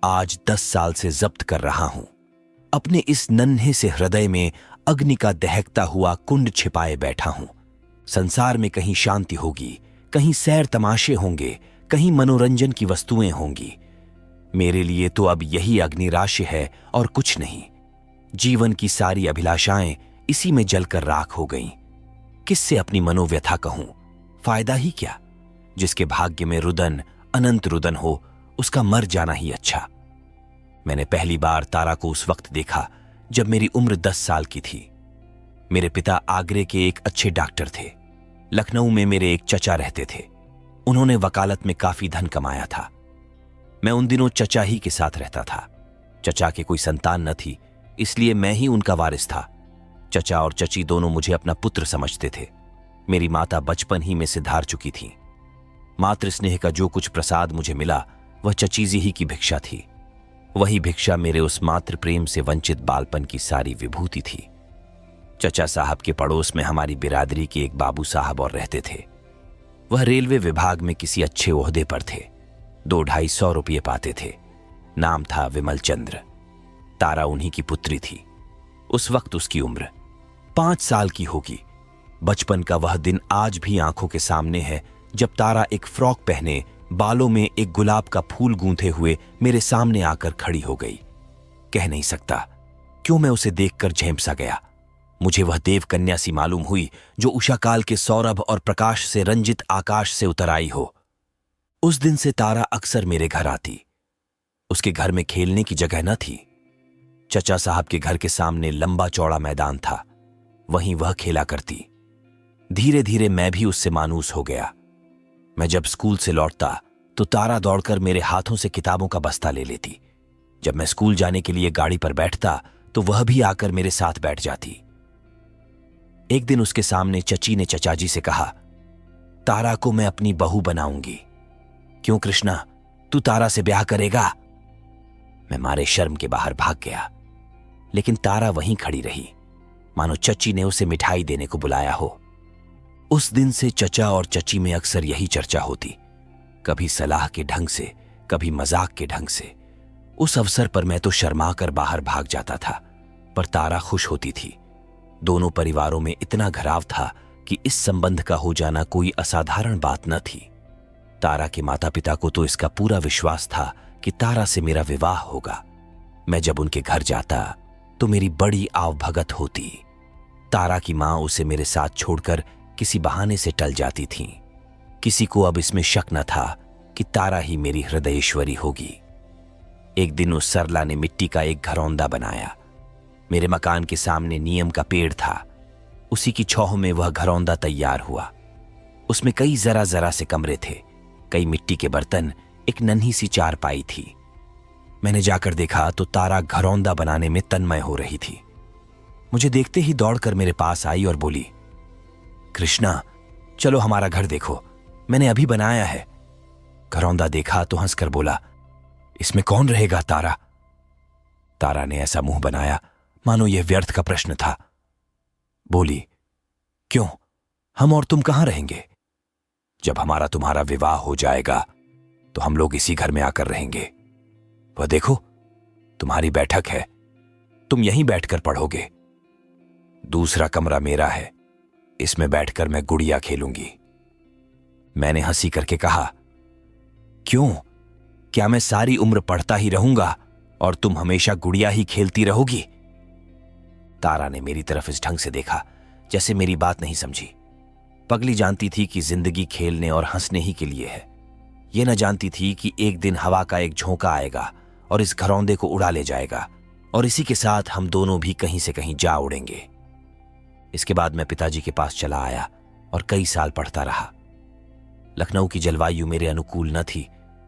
आज 10 साल से जब्त कर रहा हूं। अपने इस नन्हे से हृदय में अग्नि का दहकता हुआ कुंड छिपाए बैठा हूं। संसार में कहीं शांति होगी, कहीं सैर तमाशे होंगे, कहीं मनोरंजन की वस्तुएं होंगी। मेरे लिए तो अब यही अग्निराशि है और कुछ नहीं। जीवन की सारी अभिलाषाएं इसी में जलकर राख हो गईं। किससे अपनी मनोव्यथा कहूं? फायदा ही क्या? जिसके भाग्य में रुदन, अनंत रुदन हो, उसका मर जाना ही अच्छा। मैंने पहली बार तारा को उस वक्त देखा जब मेरी उम्र 10 साल की थी। मेरे पिता आगरे के एक अच्छे डॉक्टर थे। लखनऊ में मेरे एक चचा रहते थे। उन्होंने वकालत में काफी धन कमाया था। मैं उन दिनों चचा ही के साथ रहता था। चचा के कोई संतान न थी, इसलिए मैं ही उनका वारिस था। चचा और चची दोनों मुझे अपना पुत्र समझते थे। मेरी माता बचपन ही में से धार चुकी थी। मातृ स्नेह का जो कुछ प्रसाद मुझे मिला वह चचीजी ही की भिक्षा थी। वही भिक्षा मेरे उस मातृ प्रेम से वंचित बालपन की सारी विभूति थी। चचा साहब के पड़ोस में हमारी बिरादरी के एक बाबू साहब और रहते थे। वह रेलवे विभाग में किसी अच्छे ओहदे पर थे। 200-250 रुपये पाते थे। नाम था विमल चंद्र। तारा उन्हीं की पुत्री थी। उस वक्त उसकी उम्र 5 साल की होगी। बचपन का वह दिन आज भी आंखों के सामने है जब तारा एक फ्रॉक पहने, बालों में एक गुलाब का फूल गूंथे हुए मेरे सामने आकर खड़ी हो गई। कह नहीं सकता क्यों मैं उसे देखकर झेम सा गया। मुझे वह देव कन्या सी मालूम हुई जो उषा काल के सौरभ और प्रकाश से रंजित आकाश से उतर आई हो। उस दिन से तारा अक्सर मेरे घर आती। उसके घर में खेलने की जगह न थी। चचा साहब के घर के सामने लंबा चौड़ा मैदान था, वहीं वह खेला करती। धीरे धीरे मैं भी उससे मानूस हो गया। मैं जब स्कूल से लौटता तो तारा दौड़कर मेरे हाथों से किताबों का बस्ता ले लेती। जब मैं स्कूल जाने के लिए गाड़ी पर बैठता तो वह भी आकर मेरे साथ बैठ जाती। एक दिन उसके सामने चची ने चचाजी से कहा, तारा को मैं अपनी बहू बनाऊंगी। क्यों कृष्णा, तू तारा से ब्याह करेगा? मैं मारे शर्म के बाहर भाग गया, लेकिन तारा वहीं खड़ी रही, मानो चची ने उसे मिठाई देने को बुलाया हो। उस दिन से चचा और चची में अक्सर यही चर्चा होती, कभी सलाह के ढंग से, कभी मजाक के ढंग से। उस अवसर पर मैं तो शर्मा कर बाहर भाग जाता था, पर तारा खुश होती थी। दोनों परिवारों में इतना घराव था कि इस संबंध का हो जाना कोई असाधारण बात न थी। तारा के माता पिता को तो इसका पूरा विश्वास था कि तारा से मेरा विवाह होगा। मैं जब उनके घर जाता तो मेरी बड़ी आवभगत होती। तारा की मां उसे मेरे साथ छोड़कर किसी बहाने से टल जाती थीं। किसी को अब इसमें शक न था कि तारा ही मेरी हृदयेश्वरी होगी। एक दिन उस सरला ने मिट्टी का एक घरौंदा बनाया। मेरे मकान के सामने नीम का पेड़ था। उसी की छांव में वह घरौंदा तैयार हुआ। उसमें कई जरा जरा से कमरे थे, कई मिट्टी के बर्तन, एक नन्ही सी चारपाई थी। मैंने जाकर देखा तो तारा घरौंदा बनाने में तन्मय हो रही थी। मुझे देखते ही दौड़कर मेरे पास आई और बोली, कृष्णा, चलो हमारा घर देखो, मैंने अभी बनाया है। घरौंदा देखा तो हंसकर बोला, इसमें कौन रहेगा तारा? तारा ने ऐसा मुंह बनाया मानो यह व्यर्थ का प्रश्न था। बोली, क्यों, हम और तुम कहां रहेंगे? जब हमारा तुम्हारा विवाह हो जाएगा तो हम लोग इसी घर में आकर रहेंगे। वह देखो, तुम्हारी बैठक है, तुम यहीं बैठकर पढ़ोगे। दूसरा कमरा मेरा है, इसमें बैठकर मैं गुड़िया खेलूंगी। मैंने हंसी करके कहा, क्यों, क्या मैं सारी उम्र पढ़ता ही रहूंगा और तुम हमेशा गुड़िया ही खेलती रहोगी? तारा ने मेरी तरफ इस ढंग से देखा जैसे मेरी बात नहीं समझी। पगली जानती थी कि जिंदगी खेलने और हंसने ही के लिए है। यह न जानती थी कि एक दिन हवा का एक झोंका आएगा और इस घरौंदे को उड़ा ले जाएगा और इसी के साथ हम दोनों भी कहीं से कहीं जा उड़ेंगे। इसके बाद मैं पिताजी के पास चला आया और कई साल पढ़ता रहा। लखनऊ की जलवायु मेरे अनुकूल न थी,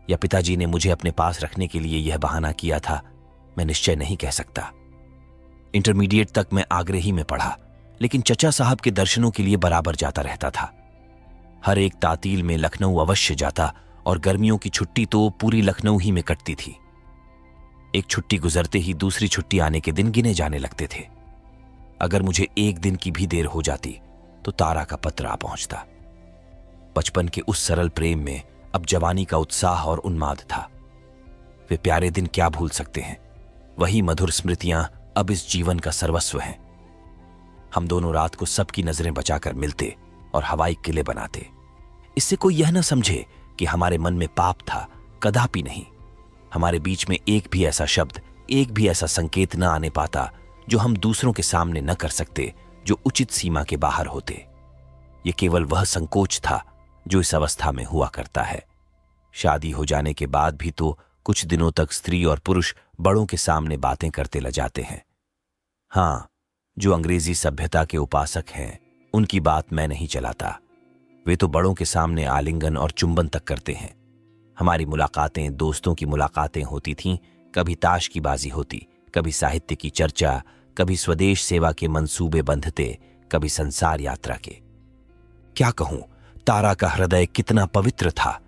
या पिताजी ने मुझे अपने पास रखने के लिए यह बहाना किया था, मैं निश्चय नहीं कह सकता। इंटरमीडिएट तक मैं आगरे ही में पढ़ा, लेकिन चचा साहब के दर्शनों के लिए बराबर जाता रहता था। हर एक तातील में लखनऊ अवश्य जाता और गर्मियों की छुट्टी तो पूरी लखनऊ ही में कटती थी। एक छुट्टी गुजरते ही दूसरी छुट्टी आने के दिन गिने जाने लगते थे। अगर मुझे एक दिन की भी देर हो जाती तो तारा का पत्र आ पहुंचता। बचपन के उस सरल प्रेम में अब जवानी का उत्साह और उन्माद था। वे प्यारे दिन क्या भूल सकते हैं। वही मधुर स्मृतियां अब इस जीवन का सर्वस्व हैं। हम दोनों रात को सबकी नजरें बचाकर मिलते और हवाई किले बनाते। इससे कोई यह न समझे कि हमारे मन में पाप था, कदापि नहीं। हमारे बीच में एक भी ऐसा शब्द, एक भी ऐसा संकेत न आने पाता जो हम दूसरों के सामने न कर सकते, जो उचित सीमा के बाहर होते। ये केवल वह संकोच था जो इस अवस्था में हुआ करता है। शादी हो जाने के बाद भी तो कुछ दिनों तक स्त्री और पुरुष बड़ों के सामने बातें करते ल जाते हैं। हाँ, जो अंग्रेजी सभ्यता के उपासक हैं, उनकी बात मैं नहीं चलाता। वे तो बड़ों के सामने आलिंगन और चुंबन तक करते हैं। हमारी मुलाकातें दोस्तों की मुलाकातें होती थीं। कभी ताश की बाजी होती, कभी साहित्य की चर्चा, कभी स्वदेश सेवा के मंसूबे बंधते, कभी संसार यात्रा के। क्या कहूं, तारा का हृदय कितना पवित्र था।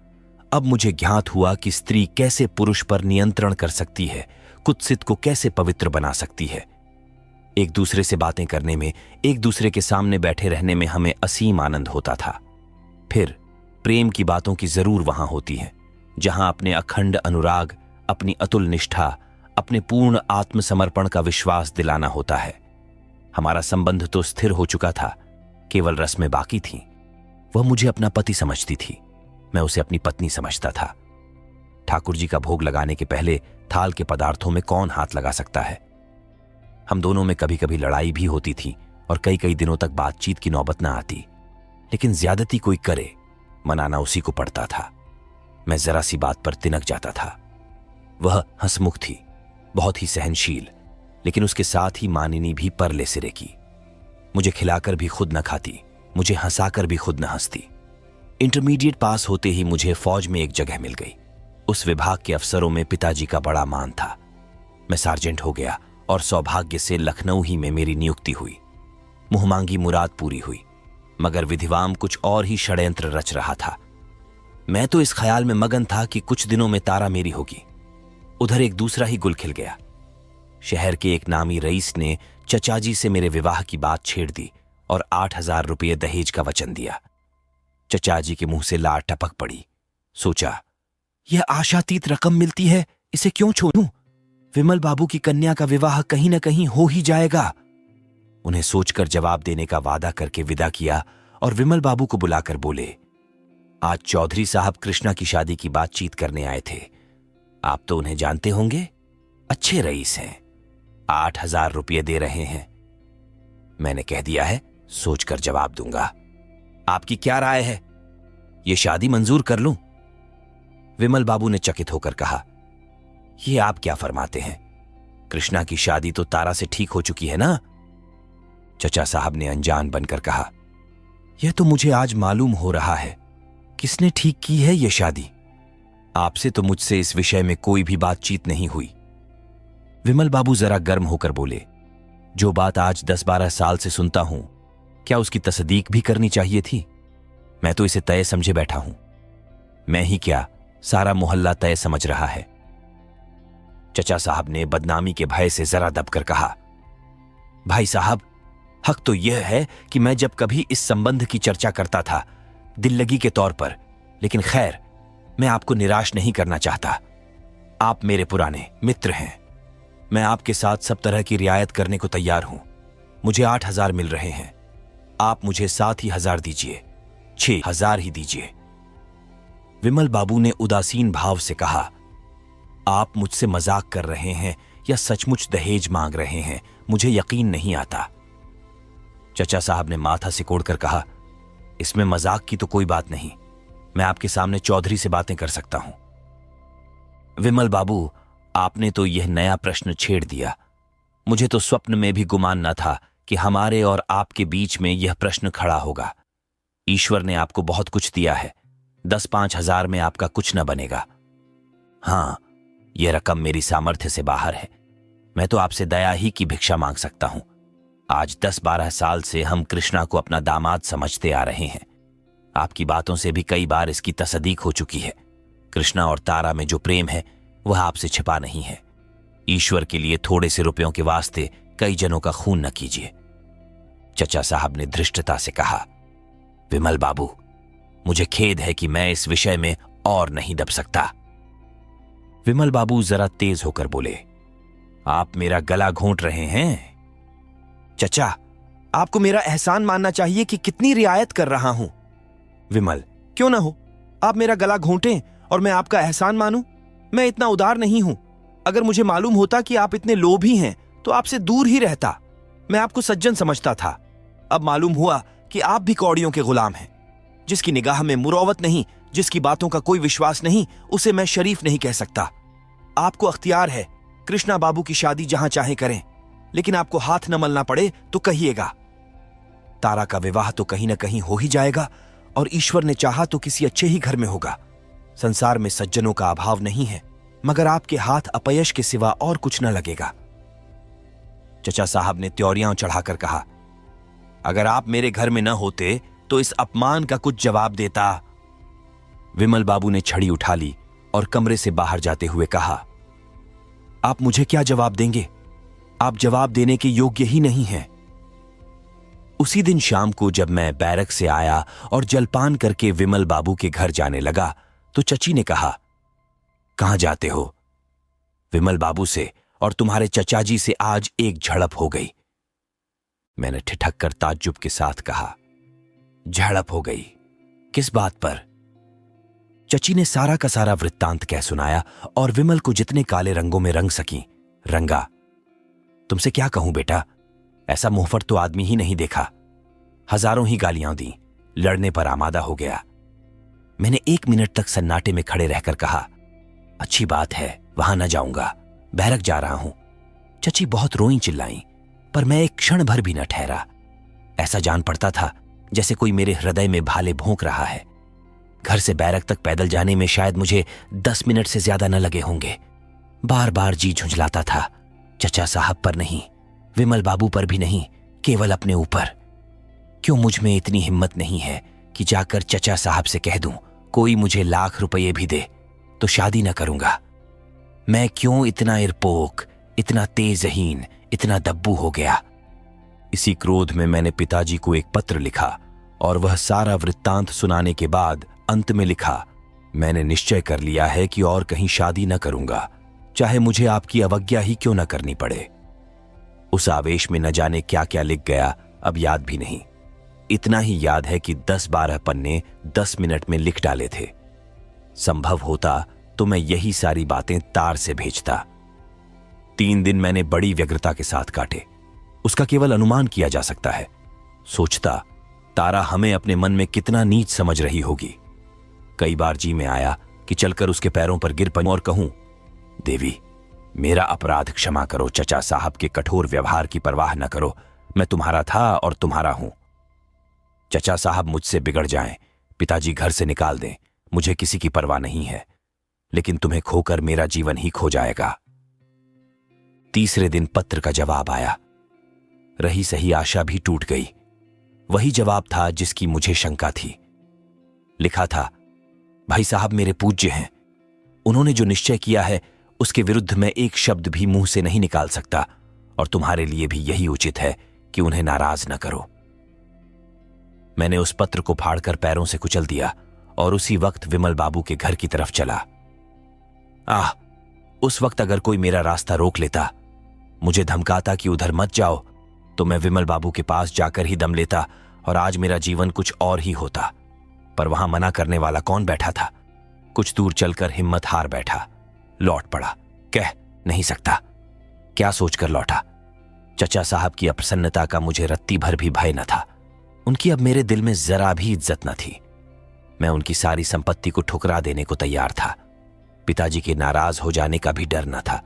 अब मुझे ज्ञात हुआ कि स्त्री कैसे पुरुष पर नियंत्रण कर सकती है, कुत्सित को कैसे पवित्र बना सकती है। एक दूसरे से बातें करने में, एक दूसरे के सामने बैठे रहने में हमें असीम आनंद होता था। फिर प्रेम की बातों की जरूर वहां होती है, जहां अपने अखंड अनुराग, अपनी अतुल निष्ठा, अपने पूर्ण आत्मसमर्पण का विश्वास दिलाना होता है। हमारा संबंध तो स्थिर हो चुका था, केवल रस्में बाकी थीं। वह मुझे अपना पति समझती थी, मैं उसे अपनी पत्नी समझता था। ठाकुर जी का भोग लगाने के पहले थाल के पदार्थों में कौन हाथ लगा सकता है। हम दोनों में कभी कभी लड़ाई भी होती थी और कई कई दिनों तक बातचीत की नौबत न आती, लेकिन ज्यादती कोई करे, मनाना उसी को पड़ता था। मैं जरा सी बात पर तिनक जाता था। वह हंसमुख थी, बहुत ही सहनशील, लेकिन उसके साथ ही मानिनी भी परले सिरे की। मुझे खिलाकर भी खुद न खाती, मुझे हंसाकर भी खुद न हंसती। इंटरमीडिएट पास होते ही मुझे फौज में एक जगह मिल गई। उस विभाग के अफसरों में पिताजी का बड़ा मान था। मैं सार्जेंट हो गया और सौभाग्य से लखनऊ ही में मेरी नियुक्ति हुई। मुहमांगी मुराद पूरी हुई, मगर विधिवाम कुछ और ही षड्यंत्र रच रहा था। मैं तो इस ख्याल में मगन था कि कुछ दिनों में तारा मेरी होगी। उधर एक दूसरा ही गुल खिल गया। शहर के एक नामी रईस ने चचाजी से मेरे विवाह की बात छेड़ दी और 8,000 रुपये दहेज का वचन दिया। चचाजी के मुंह से लार टपक पड़ी। सोचा, यह आशातीत रकम मिलती है, इसे क्यों छोड़ूं? विमल बाबू की कन्या का विवाह कहीं न कहीं हो ही जाएगा। उन्हें सोचकर जवाब देने का वादा करके विदा किया और विमल बाबू को बुलाकर बोले, आज चौधरी साहब कृष्णा की शादी की बातचीत करने आए थे। आप तो उन्हें जानते होंगे, अच्छे रईस हैं, 8,000 रुपये दे रहे हैं। मैंने कह दिया है, सोचकर जवाब दूंगा। आपकी क्या राय है, ये शादी मंजूर कर लूं? विमल बाबू ने चकित होकर कहा, ये आप क्या फरमाते हैं? कृष्णा की शादी तो तारा से ठीक हो चुकी है ना? चचा साहब ने अनजान बनकर कहा, यह तो मुझे आज मालूम हो रहा है। किसने ठीक की है यह शादी? आपसे तो मुझसे इस विषय में कोई भी बातचीत नहीं हुई। विमल बाबू जरा गर्म होकर बोले, जो बात आज 10-12 साल से सुनता हूं, क्या उसकी तस्दीक भी करनी चाहिए थी? मैं तो इसे तय समझे बैठा हूं। मैं ही क्या, सारा मोहल्ला तय समझ रहा है। चचा साहब ने बदनामी के भय से जरा दबकर कहा, भाई साहब, हक तो यह है कि मैं जब कभी इस संबंध की चर्चा करता था, दिल लगी के तौर पर, लेकिन खैर, मैं आपको निराश नहीं करना चाहता। आप मेरे पुराने मित्र हैं। मैं आपके साथ सब तरह की रियायत करने को तैयार हूं। मुझे 8,000 मिल रहे हैं, आप मुझे 7,000 दीजिए, 6,000 ही दीजिए। विमल बाबू ने उदासीन भाव से कहा, आप मुझसे मजाक कर रहे हैं या सचमुच दहेज मांग रहे हैं, मुझे यकीन नहीं आता। चचा साहब ने माथा सिकोड़कर कहा, इसमें मजाक की तो कोई बात नहीं, मैं आपके सामने चौधरी से बातें कर सकता हूं। विमल बाबू, आपने तो यह नया प्रश्न छेड़ दिया। मुझे तो स्वप्न में भी गुमान न था कि हमारे और आपके बीच में यह प्रश्न खड़ा होगा। ईश्वर ने आपको बहुत कुछ दिया है, 10-5 हजार में आपका कुछ न बनेगा। हां, यह रकम मेरी सामर्थ्य से बाहर है। मैं तो आपसे दया ही की भिक्षा मांग सकता हूं। आज 10-12 साल से हम कृष्णा को अपना दामाद समझते आ रहे हैं। आपकी बातों से भी कई बार इसकी तस्दीक हो चुकी है। कृष्णा और तारा में जो प्रेम है वह आपसे छिपा नहीं है। ईश्वर के लिए थोड़े से रुपयों के वास्ते कई जनों का खून न कीजिए। चचा साहब ने धृष्टता से कहा, विमल बाबू, मुझे खेद है कि मैं इस विषय में और नहीं दब सकता। विमल बाबू जरा तेज होकर बोले, आप मेरा गला घोंट रहे हैं? चचा, आपको मेरा एहसान मानना चाहिए कि कितनी रियायत कर रहा हूं। विमल, क्यों ना हो, आप मेरा गला घोंटें और मैं आपका एहसान मानूं? मैं इतना उदार नहीं हूं। अगर मुझे मालूम होता कि आप इतने लोभी हैं तो आपसे दूर ही रहता। मैं आपको सज्जन समझता था। अब मालूम हुआ कि आप भी कौड़ियों के गुलाम हैं। जिसकी निगाह में मुरौवत नहीं, जिसकी बातों का कोई विश्वास नहीं, उसे मैं शरीफ नहीं कह सकता। आपको अख्तियार है, कृष्णा बाबू की शादी जहां चाहे करें, लेकिन आपको हाथ न मलना पड़े तो कहिएगा। तारा का विवाह तो कहीं न कहीं हो ही जाएगा, और ईश्वर ने चाहा तो किसी अच्छे ही घर में होगा। संसार में सज्जनों का अभाव नहीं है, मगर आपके हाथ अपयश के सिवा और कुछ न लगेगा। चचा साहब ने त्योरियां चढ़ाकर कहा, अगर आप मेरे घर में न होते तो इस अपमान का कुछ जवाब देता। विमल बाबू ने छड़ी उठा ली और कमरे से बाहर जाते हुए कहा, आप मुझे क्या जवाब देंगे? आप जवाब देने के योग्य ही नहीं हैं। उसी दिन शाम को जब मैं बैरक से आया और जलपान करके विमल बाबू के घर जाने लगा तो चची ने कहा, कहां जाते हो? विमल बाबू से और तुम्हारे चचा जी से आज एक झड़प हो गई। मैंने ठिठक कर ताज्जुब के साथ कहा, झड़प हो गई? किस बात पर? चची ने सारा का सारा वृत्तांत कह सुनाया और विमल को जितने काले रंगों में रंग सकी रंगा। तुमसे क्या कहूं बेटा, ऐसा मुंहफट तो आदमी ही नहीं देखा। हजारों ही गालियां दी, लड़ने पर आमादा हो गया। मैंने 1 मिनट तक सन्नाटे में खड़े रहकर कहा, अच्छी बात है, वहां न जाऊंगा, बैरक जा रहा हूं। चची बहुत रोई चिल्लाई, पर मैं एक क्षण भर भी न ठहरा। ऐसा जान पड़ता था जैसे कोई मेरे हृदय में भाले भोंक रहा है। घर से बैरक तक पैदल जाने में शायद मुझे 10 मिनट से ज्यादा न लगे होंगे। बार बार जी झुंझलाता था, चचा साहब पर नहीं, विमल बाबू पर भी नहीं, केवल अपने ऊपर। क्यों मुझ में इतनी हिम्मत नहीं है कि जाकर चचा साहब से कह दूं, कोई मुझे लाख रुपये भी दे तो शादी न करूंगा। मैं क्यों इतना इरपोक, इतना तेजहीन, इतना दब्बू हो गया? इसी क्रोध में मैंने पिताजी को एक पत्र लिखा और वह सारा वृत्तांत सुनाने के बाद अंत में लिखा, मैंने निश्चय कर लिया है कि और कहीं शादी न करूंगा, चाहे मुझे आपकी अवज्ञा ही क्यों न करनी पड़े। उस आवेश में न जाने क्या क्या लिख गया, अब याद भी नहीं। इतना ही याद है कि 10-12 पन्ने 10 मिनट में लिख डाले थे। संभव होता तो मैं यही सारी बातें तार से भेजता। 3 दिन मैंने बड़ी व्यग्रता के साथ काटे। उसका केवल अनुमान किया जा सकता है। सोचता, तारा हमें अपने मन में कितना नीच समझ रही होगी। कई बार जी में आया कि चलकर उसके पैरों पर गिर पड़ूं और कहूं, देवी, मेरा अपराध क्षमा करो। चचा साहब के कठोर व्यवहार की परवाह न करो, मैं तुम्हारा था और तुम्हारा हूं। चचा साहब मुझसे बिगड़ जाएं, पिताजी घर से निकाल दें, मुझे किसी की परवाह नहीं है, लेकिन तुम्हें खोकर मेरा जीवन ही खो जाएगा। तीसरे दिन पत्र का जवाब आया। रही सही आशा भी टूट गई। वही जवाब था जिसकी मुझे शंका थी। लिखा था, भाई साहब मेरे पूज्य हैं, उन्होंने जो निश्चय किया है उसके विरुद्ध मैं एक शब्द भी मुंह से नहीं निकाल सकता, और तुम्हारे लिए भी यही उचित है कि उन्हें नाराज न करो। मैंने उस पत्र को फाड़कर पैरों से कुचल दिया और उसी वक्त विमल बाबू के घर की तरफ चला। उस वक्त अगर कोई मेरा रास्ता रोक लेता, मुझे धमकाता कि उधर मत जाओ, तो मैं विमल बाबू के पास जाकर ही दम लेता और आज मेरा जीवन कुछ और ही होता। पर वहां मना करने वाला कौन बैठा था? कुछ दूर चलकर हिम्मत हार बैठा, लौट पड़ा। कह नहीं सकता। क्या सोचकर लौटा? चचा साहब की अप्रसन्नता का मुझे रत्ती भर भी भय न था। उनकी अब मेरे दिल में जरा भी इज्जत न थी। मैं उनकी सारी संपत्ति को ठुकरा देने को तैयार था। पिताजी के नाराज हो जाने का भी डर न था।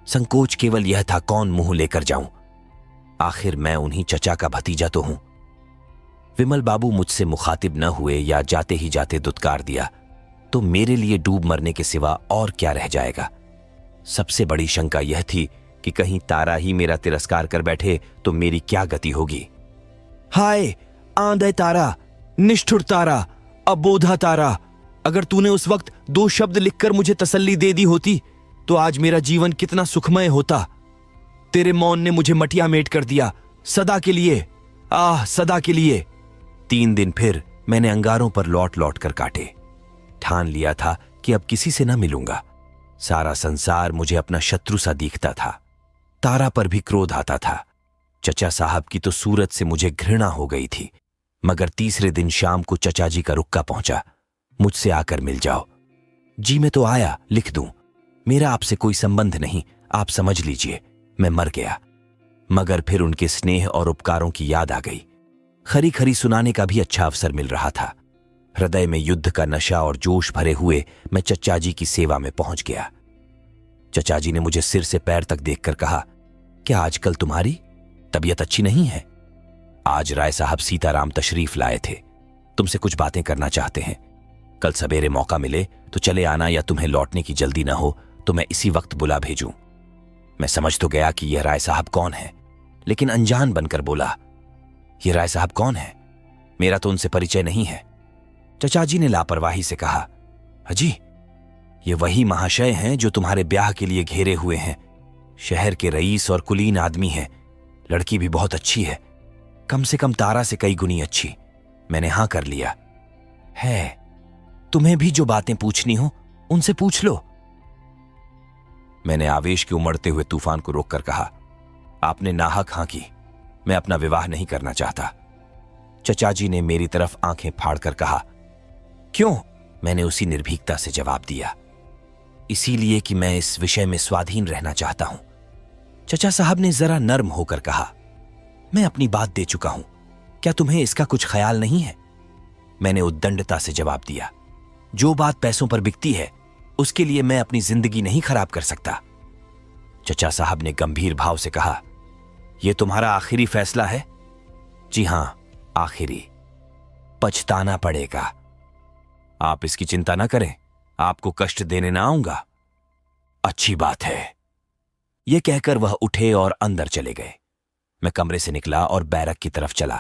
संकोच केवल यह था, कौन मुंह लेकर जाऊं? आखिर मैं उन्हीं चचा का भतीजा तो हूं। विमल बाबू मुझसे मुखातिब न हुए या जाते ही जाते दुत्कार दिया, तो मेरे लिए डूब मरने के सिवा और क्या रह जाएगा? सबसे बड़ी शंका यह थी कि कहीं तारा ही मेरा तिरस्कार कर बैठे तो मेरी क्या गति होगी। हाय आंधे तारा, निष्ठुर तारा, अबोधा तारा, अगर तूने उस वक्त 2 शब्द लिखकर मुझे तसल्ली दे दी होती तो आज मेरा जीवन कितना सुखमय होता। तेरे मौन ने मुझे मटिया मेट कर दिया, सदा के लिए, सदा के लिए। 3 दिन फिर मैंने अंगारों पर लौट लौट कर काटे। ठान लिया था कि अब किसी से न मिलूंगा। सारा संसार मुझे अपना शत्रु सा दिखता था। तारा पर भी क्रोध आता था। चचा साहब की तो सूरत से मुझे घृणा हो गई थी। मगर तीसरे दिन शाम को चचा जी का रुक्का पहुंचा, मुझसे आकर मिल जाओ। जी मैं तो आया, लिख दूं, मेरा आपसे कोई संबंध नहीं, आप समझ लीजिए मैं मर गया। मगर फिर उनके स्नेह और उपकारों की याद आ गई। खरी खरी सुनाने का भी अच्छा अवसर मिल रहा था। हृदय में युद्ध का नशा और जोश भरे हुए मैं चचा जी की सेवा में पहुंच गया। चचा जी ने मुझे सिर से पैर तक देखकर कहा, क्या आजकल तुम्हारी तबीयत अच्छी नहीं है? आज राय साहब सीताराम तशरीफ लाए थे, तुमसे कुछ बातें करना चाहते हैं। कल सवेरे मौका मिले तो चले आना, या तुम्हें लौटने की जल्दी ना हो तो मैं इसी वक्त बुला भेजूं। मैं समझ तो गया कि यह राय साहब कौन है, लेकिन अनजान बनकर बोला, यह राय साहब कौन है? मेरा तो उनसे परिचय नहीं है। चचा जी ने लापरवाही से कहा, अजी ये वही महाशय हैं जो तुम्हारे ब्याह के लिए घेरे हुए हैं। शहर के रईस और कुलीन आदमी हैं। लड़की भी बहुत अच्छी है, कम से कम तारा से कई गुनी अच्छी। मैंने हां कर लिया। है, तुम्हें भी जो बातें पूछनी हो उनसे पूछ लो। मैंने आवेश के उमड़ते हुए तूफान को रोककर कहा, आपने नाहक हां की, मैं अपना विवाह नहीं करना चाहता। चचा जी ने मेरी तरफ आंखें फाड़कर कहा, क्यों? मैंने उसी निर्भीकता से जवाब दिया, इसीलिए कि मैं इस विषय में स्वाधीन रहना चाहता हूं। चचा साहब ने जरा नर्म होकर कहा, मैं अपनी बात दे चुका हूं, क्या तुम्हें इसका कुछ ख्याल नहीं है? मैंने उद्दंडता से जवाब दिया, जो बात पैसों पर बिकती है उसके लिए मैं अपनी जिंदगी नहीं खराब कर सकता। चचा साहब ने गंभीर भाव से कहा, यह तुम्हारा आखिरी फैसला है? जी हां, आखिरी। पछताना पड़ेगा। आप इसकी चिंता ना करें, आपको कष्ट देने ना आऊंगा। अच्छी बात है। यह कहकर वह उठे और अंदर चले गए। मैं कमरे से निकला और बैरक की तरफ चला।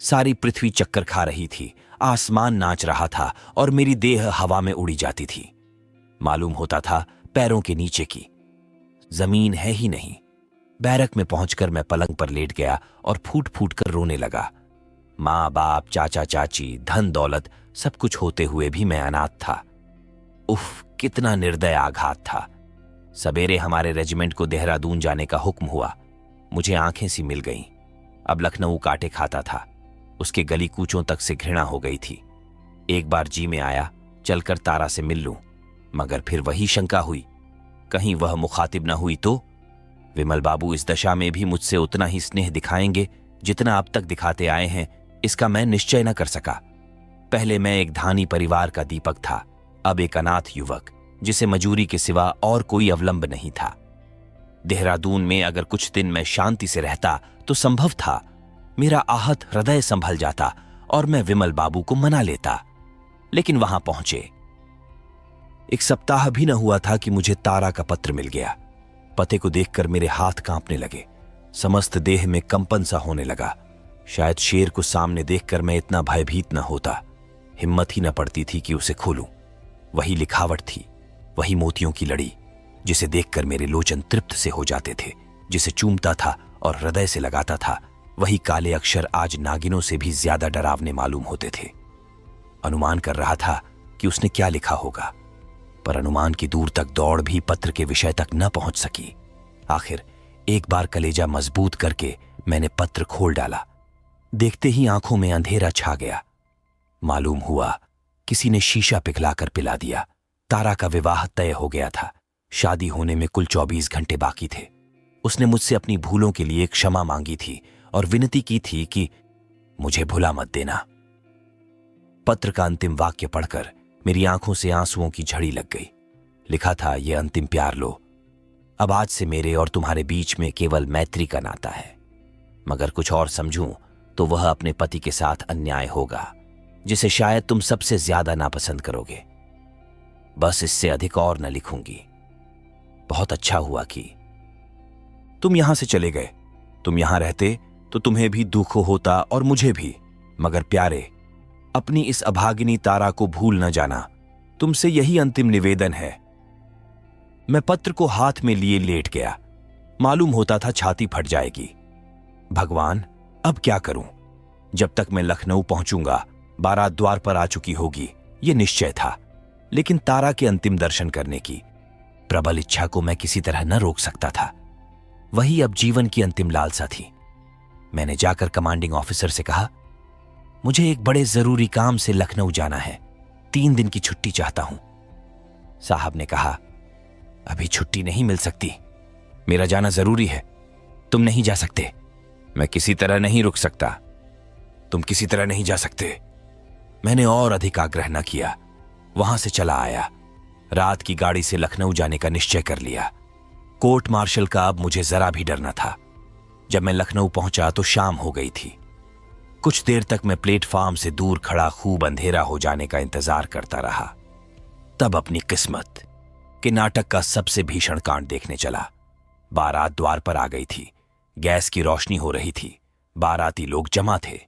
सारी पृथ्वी चक्कर खा रही थी, आसमान नाच रहा था और मेरी देह हवा में उड़ी जाती थी। मालूम होता था पैरों के नीचे की जमीन है ही नहीं। बैरक में पहुंचकर मैं पलंग पर लेट गया और फूट फूट कर रोने लगा। माँ बाप, चाचा चाची, धन दौलत सब कुछ होते हुए भी मैं अनाथ था। उफ, कितना निर्दय आघात था। सवेरे हमारे रेजिमेंट को देहरादून जाने का हुक्म हुआ। मुझे आंखें सी मिल गईं। अब लखनऊ काटे खाता था। उसके गली कूचों तक से घृणा हो गई थी। एक बार जी में आया चलकर तारा से मिल लूं, मगर फिर वही शंका हुई, कहीं वह मुखातिब न हुई तो? विमल बाबू इस दशा में भी मुझसे उतना ही स्नेह दिखाएंगे जितना अब तक दिखाते आए हैं, इसका मैं निश्चय न कर सका। पहले मैं एक धानी परिवार का दीपक था, अब एक अनाथ युवक जिसे मजूरी के सिवा और कोई अवलंब नहीं था। देहरादून में अगर कुछ दिन मैं शांति से रहता तो संभव था मेरा आहत हृदय संभल जाता और मैं विमल बाबू को मना लेता। लेकिन वहां पहुंचे, एक सप्ताह भी न हुआ था कि मुझे तारा का पत्र मिल गया। पते को देखकर मेरे हाथ कांपने लगे, समस्त देह में कंपन सा होने लगा। शायद शेर को सामने देखकर मैं इतना भयभीत न होता। हिम्मत ही न पड़ती थी कि उसे खोलूं। वही लिखावट थी, वही मोतियों की लड़ी, जिसे देखकर मेरे लोचन तृप्त से हो जाते थे, जिसे चूमता था और हृदय से लगाता था। वही काले अक्षर आज नागिनों से भी ज्यादा डरावने मालूम होते थे। अनुमान कर रहा था कि उसने क्या लिखा होगा, पर अनुमान की दूर तक दौड़ भी पत्र के विषय तक न पहुंच सकी। आखिर एक बार कलेजा मजबूत करके मैंने पत्र खोल डाला। देखते ही आंखों में अंधेरा छा गया। मालूम हुआ किसी ने शीशा पिघलाकर पिला दिया। तारा का विवाह तय हो गया था। शादी होने में कुल 24 घंटे बाकी थे। उसने मुझसे अपनी भूलों के लिए क्षमा मांगी थी और विनती की थी कि मुझे भुला मत देना। पत्र का अंतिम वाक्य पढ़कर मेरी आंखों से आंसुओं की झड़ी लग गई। लिखा था, यह अंतिम प्यार लो। अब आज से मेरे और तुम्हारे बीच में केवल मैत्री का नाता है, मगर कुछ और समझूं तो वह अपने पति के साथ अन्याय होगा, जिसे शायद तुम सबसे ज्यादा नापसंद करोगे। बस इससे अधिक और न लिखूंगी। बहुत अच्छा हुआ कि तुम यहां से चले गए। तुम यहां रहते तो तुम्हें भी दुख होता और मुझे भी, मगर प्यारे, अपनी इस अभागिनी तारा को भूल न जाना। तुमसे यही अंतिम निवेदन है। मैं पत्र को हाथ में लिए लेट गया। मालूम होता था छाती फट जाएगी। भगवान, अब क्या करूं? जब तक मैं लखनऊ पहुंचूंगा बारात द्वार पर आ चुकी होगी, यह निश्चय था। लेकिन तारा के अंतिम दर्शन करने की, प्रबल इच्छा को मैं किसी तरह न रोक सकता था। वही अब जीवन की अंतिम लालसा थी। मैंने जाकर कमांडिंग ऑफिसर से कहा, मुझे एक बड़े जरूरी काम से लखनऊ जाना है, 3 दिन की छुट्टी चाहता हूं। साहब ने कहा, अभी छुट्टी नहीं मिल सकती, मेरा जाना जरूरी है, तुम नहीं जा सकते। मैं किसी तरह नहीं रुक सकता, तुम किसी तरह नहीं जा सकते। मैंने और अधिक आग्रह न किया, वहां से चला आया। रात की गाड़ी से लखनऊ जाने का निश्चय कर लिया। कोर्ट मार्शल का अब मुझे जरा भी डर न था। जब मैं लखनऊ पहुंचा तो शाम हो गई थी। कुछ देर तक मैं प्लेटफॉर्म से दूर खड़ा खूब अंधेरा हो जाने का इंतजार करता रहा। तब अपनी किस्मत के नाटक का सबसे भीषण कांड देखने चला। बारात द्वार पर आ गई थी। गैस की रोशनी हो रही थी। बाराती लोग जमा थे।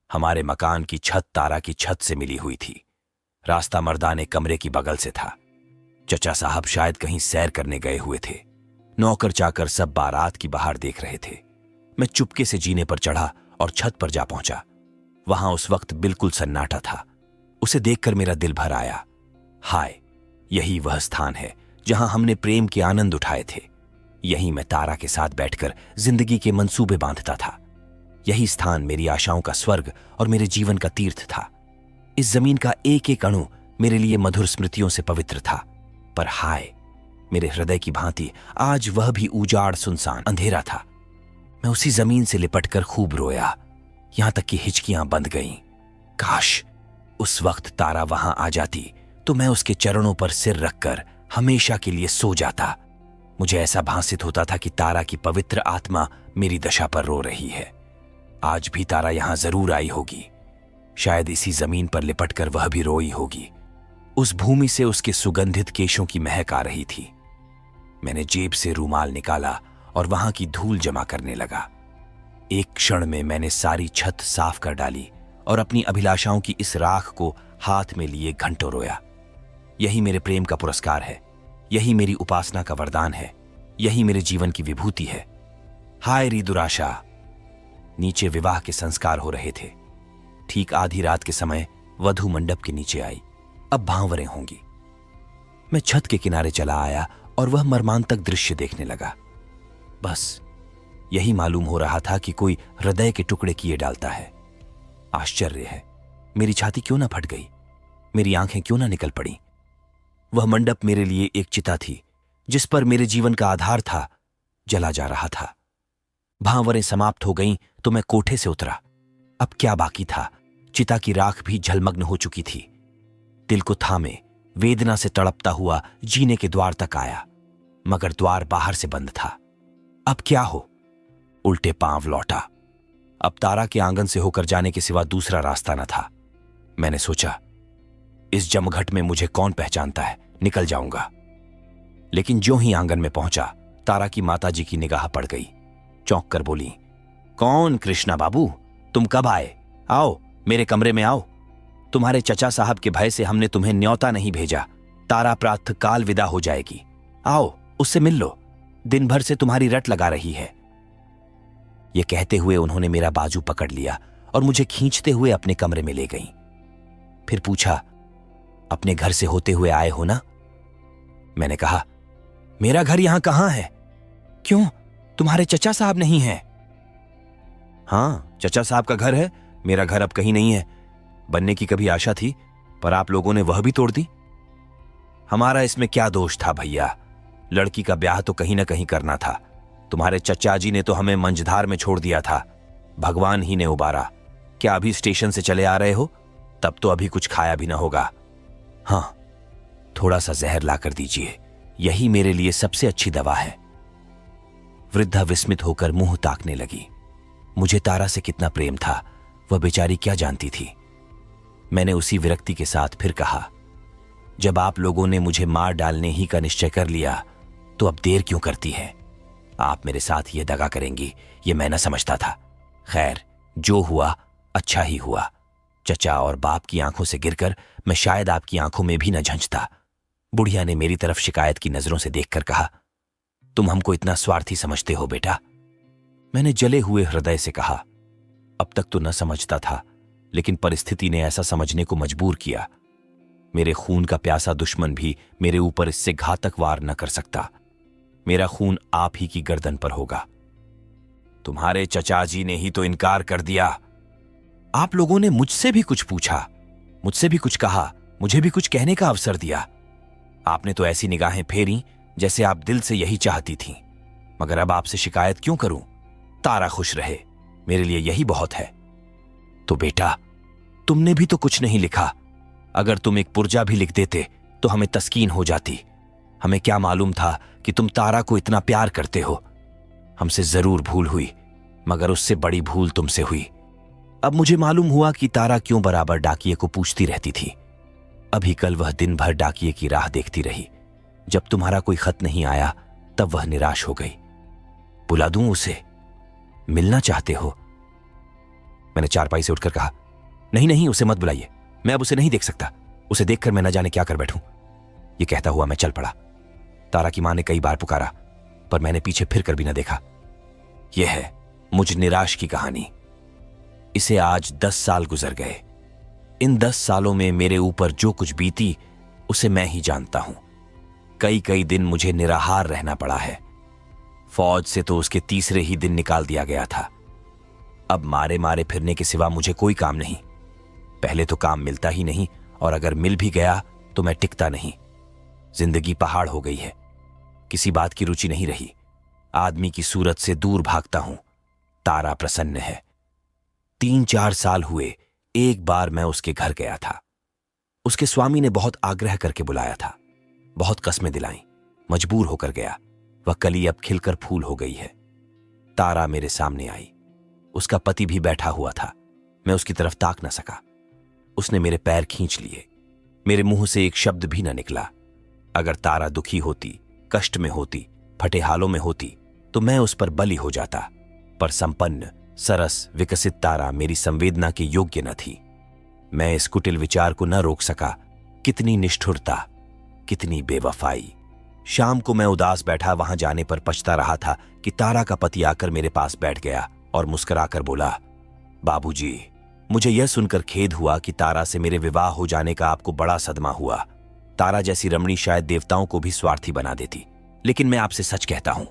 हमारे मकान की छत तारा की छत से मिली हुई थी। रास्ता मर्दाने कमरे की बगल से था। चचा साहब शायद कहीं सैर करने गए हुए थे। नौकर चाकर सब बारात की बाहर देख रहे थे। मैं चुपके से जीने पर चढ़ा और छत पर जा पहुंचा। वहां उस वक्त बिल्कुल सन्नाटा था। उसे देखकर मेरा दिल भर आया। हाय, यही वह स्थान है जहां हमने प्रेम के आनंद उठाए थे। यहीं मैं तारा के साथ बैठकर जिंदगी के मंसूबे बांधता था। यही स्थान मेरी आशाओं का स्वर्ग और मेरे जीवन का तीर्थ था। इस जमीन का एक एक अणु मेरे लिए मधुर स्मृतियों से पवित्र था। पर हाय, मेरे हृदय की भांति आज वह भी उजाड़ सुनसान अंधेरा था। मैं उसी जमीन से लिपटकर खूब रोया, यहां तक कि हिचकियां बंध गईं। काश उस वक्त तारा वहां आ जाती तो मैं उसके चरणों पर सिर रखकर हमेशा के लिए सो जाता। मुझे ऐसा भासित होता था कि तारा की पवित्र आत्मा मेरी दशा पर रो रही है। आज भी तारा यहां जरूर आई होगी। शायद इसी जमीन पर लिपटकर वह भी रोई होगी। उस भूमि से उसके सुगंधित केशों की महक आ रही थी। मैंने जेब से रूमाल निकाला और वहां की धूल जमा करने लगा। एक क्षण में मैंने सारी छत साफ कर डाली और अपनी अभिलाषाओं की इस राख को हाथ में लिए घंटों रोया। यही मेरे प्रेम का पुरस्कार है, यही मेरी उपासना का वरदान है, यही मेरे जीवन की विभूति है। हाय री दुराशा। नीचे विवाह के संस्कार हो रहे थे। ठीक आधी रात के समय वधू मंडप के नीचे आई। अब भांवरें होंगी। मैं छत के किनारे चला आया और वह मर्मांतक दृश्य देखने लगा। बस यही मालूम हो रहा था कि कोई हृदय के टुकड़े किए डालता है। आश्चर्य है, मेरी छाती क्यों ना फट गई, मेरी आंखें क्यों ना निकल पड़ी। वह मंडप मेरे लिए एक चिता थी जिस पर मेरे जीवन का आधार था, जला जा रहा था। भांवरें समाप्त हो गईं तो मैं कोठे से उतरा। अब क्या बाकी था, चिता की राख भी जलमग्न हो चुकी थी। दिल को थामे वेदना से तड़पता हुआ जीने के द्वार तक आया, मगर द्वार बाहर से बंद था। अब क्या हो, उल्टे पांव लौटा। अब तारा के आंगन से होकर जाने के सिवा दूसरा रास्ता न था। मैंने सोचा, इस जमघट में मुझे कौन पहचानता है, निकल जाऊंगा। लेकिन ज्यों ही आंगन में पहुंचा, तारा की माताजी की निगाह पड़ गई। चौंक कर बोली, कौन कृष्णा बाबू, तुम कब आए? आओ मेरे कमरे में आओ। तुम्हारे चचा साहब के भय से हमने तुम्हें न्योता नहीं भेजा। तारा प्रातः काल विदा हो जाएगी, आओ उससे मिल लो, दिन भर से तुम्हारी रट लगा रही है। यह कहते हुए उन्होंने मेरा बाजू पकड़ लिया और मुझे खींचते हुए अपने कमरे में ले गईं। फिर पूछा, अपने घर से होते हुए आए हो ना? मैंने कहा, मेरा घर यहां कहां है? क्यों, तुम्हारे चचा साहब नहीं हैं? हां, चचा साहब का घर है, मेरा घर अब कहीं नहीं है। बनने की कभी आशा थी, पर आप लोगों ने वह भी तोड़ दी। हमारा इसमें क्या दोष था भैया, लड़की का ब्याह तो कहीं ना कहीं करना था। तुम्हारे चचा जी ने तो हमें मंझधार में छोड़ दिया था, भगवान ही ने उबारा। क्या अभी स्टेशन से चले आ रहे हो? तब तो अभी कुछ खाया भी ना होगा। हां, थोड़ा सा जहर ला कर दीजिए, यही मेरे लिए सबसे अच्छी दवा है। वृद्धा विस्मित होकर मुंह ताकने लगी। मुझे तारा से कितना प्रेम था, वह बेचारी क्या जानती थी। मैंने उसी विरक्ति के साथ फिर कहा, जब आप लोगों ने मुझे मार डालने ही का निश्चय कर लिया तो अब देर क्यों करती है? आप मेरे साथ ये दगा करेंगी ये मैं न समझता था। खैर, जो हुआ अच्छा ही हुआ। चचा और बाप की आंखों से गिरकर मैं शायद आपकी आंखों में भी न झंझता। बुढ़िया ने मेरी तरफ शिकायत की नजरों से देखकर कहा, तुम हमको इतना स्वार्थी समझते हो बेटा? मैंने जले हुए हृदय से कहा, अब तक तो न समझता था, लेकिन परिस्थिति ने ऐसा समझने को मजबूर किया। मेरे खून का प्यासा दुश्मन भी मेरे ऊपर इससे घातक वार न कर सकता। मेरा खून आप ही की गर्दन पर होगा। तुम्हारे चचा जी ने ही तो इनकार कर दिया। आप लोगों ने मुझसे भी कुछ पूछा, मुझसे भी कुछ कहा, मुझे भी कुछ कहने का अवसर दिया। आपने तो ऐसी निगाहें फेरी जैसे आप दिल से यही चाहती थीं। मगर अब आपसे शिकायत क्यों करूं? तारा खुश रहे, मेरे लिए यही बहुत है। तो बेटा, तुमने भी तो कुछ नहीं लिखा। अगर तुम एक पुर्जा भी लिख देते तो हमें तस्कीन हो जाती। हमें क्या मालूम था कि तुम तारा को इतना प्यार करते हो। हमसे जरूर भूल हुई, मगर उससे बड़ी भूल तुमसे हुई। अब मुझे मालूम हुआ कि तारा क्यों बराबर डाकिये को पूछती रहती थी। अभी कल वह दिन भर डाकिये की राह देखती रही। जब तुम्हारा कोई खत नहीं आया तब वह निराश हो गई। बुला दूं उसे? मिलना चाहते हो? मैंने चारपाई से उठकर कहा, नहीं नहीं, उसे मत बुलाइए। मैं अब उसे नहीं देख सकता। उसे देखकर मैं न जाने क्या कर बैठूं। यह कहता हुआ मैं चल पड़ा। तारा की मां ने कई बार पुकारा, पर मैंने पीछे फिर कर भी न देखा। यह है मुझ निराश की कहानी। इसे आज 10 साल गुजर गए। इन 10 सालों में मेरे ऊपर जो कुछ बीती उसे मैं ही जानता हूं। कई कई दिन मुझे निराहार रहना पड़ा है। फौज से तो उसके तीसरे ही दिन निकाल दिया गया था। अब मारे मारे फिरने के सिवा मुझे कोई काम नहीं। पहले तो काम मिलता ही नहीं, और अगर मिल भी गया तो मैं टिकता नहीं। जिंदगी पहाड़ हो गई है। किसी बात की रुचि नहीं रही। आदमी की सूरत से दूर भागता हूं। तारा प्रसन्न है। 3-4 साल हुए एक बार मैं उसके घर गया था। उसके स्वामी ने बहुत आग्रह करके बुलाया था। बहुत कस्में दिलाई, मजबूर होकर गया। वह कली अब खिलकर फूल हो गई है। तारा मेरे सामने आई। उसका पति भी बैठा हुआ था। मैं उसकी तरफ ताक न सका। उसने मेरे पैर खींच लिए। मेरे मुंह से एक शब्द भी न निकला। अगर तारा दुखी होती, कष्ट में होती, फटे हालों में होती तो मैं उस पर बलि हो जाता। पर संपन्न, सरस, विकसित तारा मेरी संवेदना के योग्य न थी। मैं इस कुटिल विचार को न रोक सका। कितनी निष्ठुरता, कितनी बेवफाई। शाम को मैं उदास बैठा वहां जाने पर पछता रहा था कि तारा का पति आकर मेरे पास बैठ गया और मुस्कुराकर बोला, बाबूजी, मुझे यह सुनकर खेद हुआ कि तारा से मेरे विवाह हो जाने का आपको बड़ा सदमा हुआ। तारा जैसी रमणी शायद देवताओं को भी स्वार्थी बना देती। लेकिन मैं आपसे सच कहता हूं,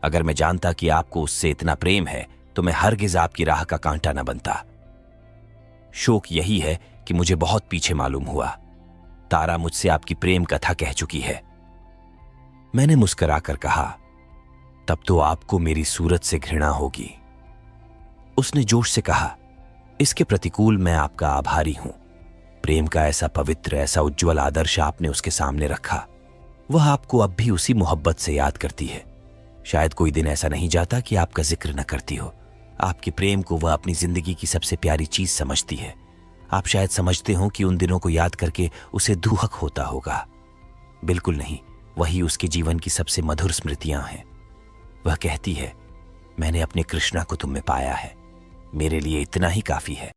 अगर मैं जानता कि आपको उससे इतना प्रेम है तो मैं हरगिज आपकी राह का कांटा न बनता। शोक यही है कि मुझे बहुत पीछे मालूम हुआ। तारा मुझसे आपकी प्रेम कथा कह चुकी है। मैंने मुस्कुराकर कहा, तब तो आपको मेरी सूरत से घृणा होगी। उसने जोश से कहा, इसके प्रतिकूल मैं आपका आभारी हूं। प्रेम का ऐसा पवित्र, ऐसा उज्जवल आदर्श आपने उसके सामने रखा। वह आपको अब भी उसी मोहब्बत से याद करती है। शायद कोई दिन ऐसा नहीं जाता कि आपका जिक्र न करती हो। आपके प्रेम को वह अपनी जिंदगी की सबसे प्यारी चीज समझती है। आप शायद समझते हो कि उन दिनों को याद करके उसे दुहक होता होगा। बिल्कुल नहीं, वही उसके जीवन की सबसे मधुर स्मृतियां हैं। वह कहती है, मैंने अपने कृष्णा को तुम में पाया है। मेरे लिए इतना ही काफी है।